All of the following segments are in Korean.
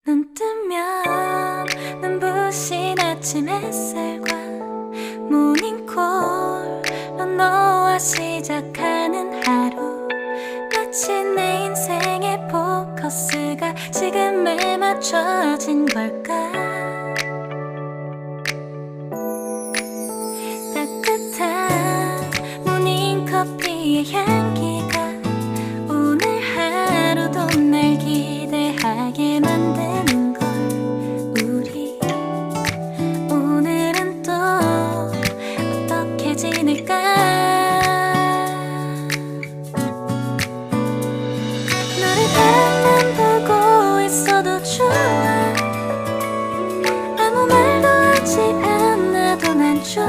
눈 뜨면 눈부신 아침 햇살과 모닝콜로 너와 시작하는 하루, 마치 내 인생의 포커스가 지금에 맞춰진 걸까. 따뜻한 모닝커피의 향기가 오늘 하루도 날 기대하게 만드는 걸. 우리 오늘은 또 어떻게 지낼까. 너를 바라만 보고 있어도 좋아. 아무 말도 하지 않아도 난 좋아.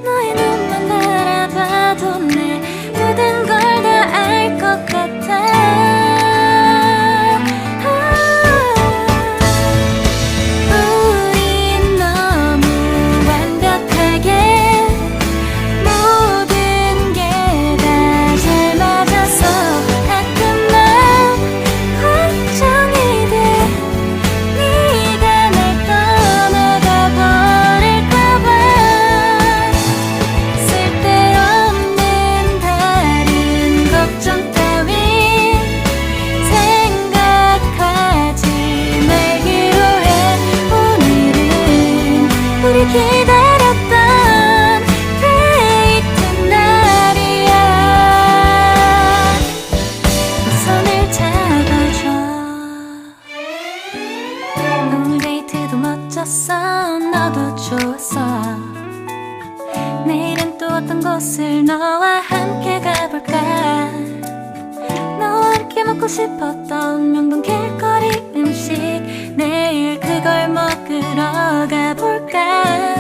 너의 눈만 바라봐도 내 모든 걸 다 알 것 같아. 우린 너무 완벽하게 모든 게 다 잘 맞아서 가끔 난 걱정이 돼. 네가 날 떠나가 버릴까봐. 쓸데없는 다른 걱정 따윈 생각하지 말기로 해. 오늘은 우리 기다렸던 데이트 날이야. 손을 잡아줘. 오늘 데이트도 멋졌어. 너도 좋았어. 내일은 또 어떤 곳을 너와 함께 가볼까. 너와 함께 먹고 싶었던 명동 길거리 음식, 내일 그걸 먹으러 가볼까.